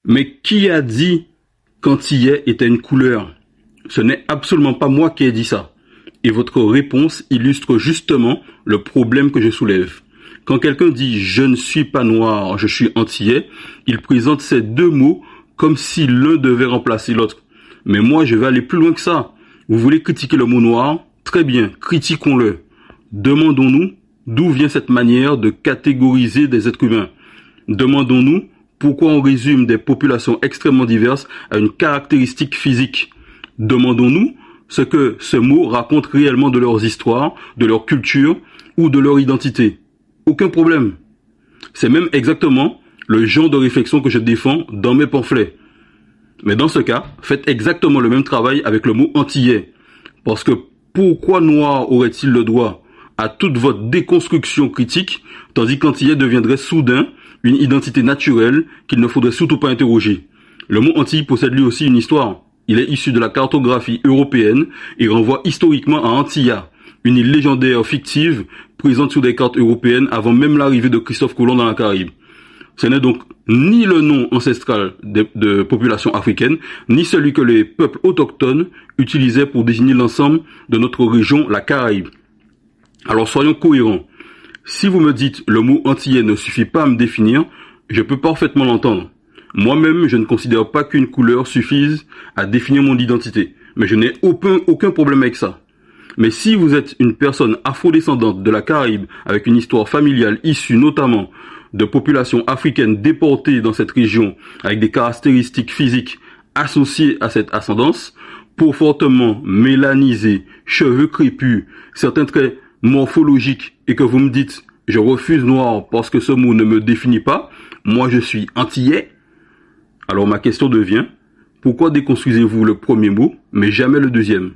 Mais qui a dit qu'antillais était une couleur? Ce n'est absolument pas moi qui ai dit ça. Et votre réponse illustre justement le problème que je soulève. Quand quelqu'un dit « je ne suis pas noir, je suis antillais », il présente ces deux mots comme si l'un devait remplacer l'autre. Mais moi, je vais aller plus loin que ça. Vous voulez critiquer le mot noir? Très bien, critiquons-le. Demandons-nous d'où vient cette manière de catégoriser des êtres humains. Demandons-nous pourquoi on résume des populations extrêmement diverses à une caractéristique physique. Demandons-nous ce que ce mot raconte réellement de leurs histoires, de leur culture ou de leur identité. Aucun problème. C'est même exactement le genre de réflexion que je défends dans mes pamphlets. Mais dans ce cas, faites exactement le même travail avec le mot antillais. Parce que pourquoi noir aurait-il le droit à toute votre déconstruction critique, tandis qu'antillais deviendrait soudain une identité naturelle qu'il ne faudrait surtout pas interroger? Le mot Antilles possède lui aussi une histoire. Il est issu de la cartographie européenne et renvoie historiquement à Antilla, une île légendaire fictive présente sur des cartes européennes avant même l'arrivée de Christophe Colomb dans la Caraïbe. Ce n'est donc ni le nom ancestral de populations africaines, ni celui que les peuples autochtones utilisaient pour désigner l'ensemble de notre région, la Caraïbe. Alors soyons cohérents. Si vous me dites le mot antillais ne suffit pas à me définir, je peux parfaitement l'entendre. Moi-même, je ne considère pas qu'une couleur suffise à définir mon identité, mais je n'ai aucun problème avec ça. Mais si vous êtes une personne afrodescendante de la Caraïbe avec une histoire familiale issue notamment de populations africaines déportées dans cette région avec des caractéristiques physiques associées à cette ascendance, peau fortement mélanisée, cheveux crépus, certains traits morphologiques et que vous me dites « je refuse noir parce que ce mot ne me définit pas, moi je suis antillais », alors ma question devient « pourquoi déconstruisez-vous le premier mot mais jamais le deuxième ?»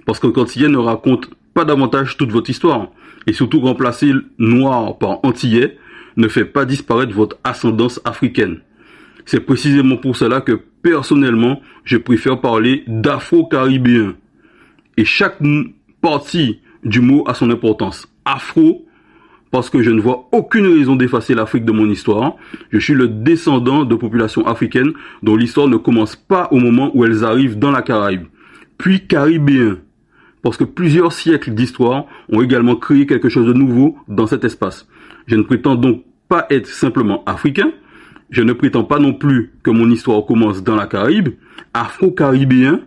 Parce que qu'antillais ne raconte pas davantage toute votre histoire. Et surtout remplacer noir par antillais ne fait pas disparaître votre ascendance africaine. C'est précisément pour cela que personnellement, je préfère parler d'afro-caribéen. Et chaque partie du mot a son importance. Afro, parce que je ne vois aucune raison d'effacer l'Afrique de mon histoire. Je suis le descendant de populations africaines dont l'histoire ne commence pas au moment où elles arrivent dans la Caraïbe. Puis caribéen, parce que plusieurs siècles d'histoire ont également créé quelque chose de nouveau dans cet espace. Je ne prétends donc pas être simplement africain, je ne prétends pas non plus que mon histoire commence dans la Caraïbe. Afro-caribéen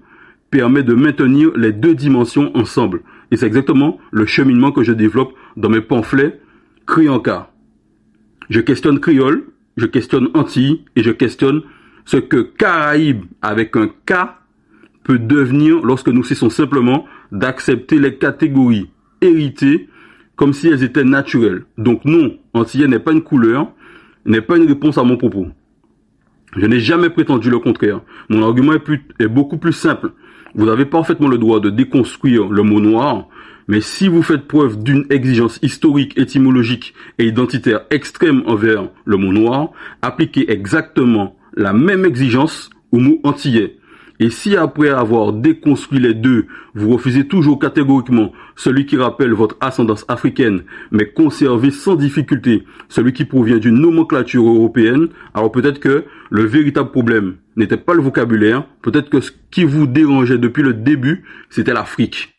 permet de maintenir les deux dimensions ensemble. Et c'est exactement le cheminement que je développe dans mes pamphlets Krianka. Je questionne créole, je questionne Antilles et je questionne ce que Caraïbe avec un K peut devenir lorsque nous cessons simplement d'accepter les catégories héritées comme si elles étaient naturelles. Donc non, antillais n'est pas une couleur, n'est pas une réponse à mon propos. Je n'ai jamais prétendu le contraire. Mon argument est beaucoup plus simple. Vous avez parfaitement le droit de déconstruire le mot noir, mais si vous faites preuve d'une exigence historique, étymologique et identitaire extrême envers le mot noir, appliquez exactement la même exigence au mot antillais. Et si après avoir déconstruit les deux, vous refusez toujours catégoriquement celui qui rappelle votre ascendance africaine, mais conservez sans difficulté celui qui provient d'une nomenclature européenne, alors peut-être que le véritable problème n'était pas le vocabulaire, peut-être que ce qui vous dérangeait depuis le début, c'était l'Afrique.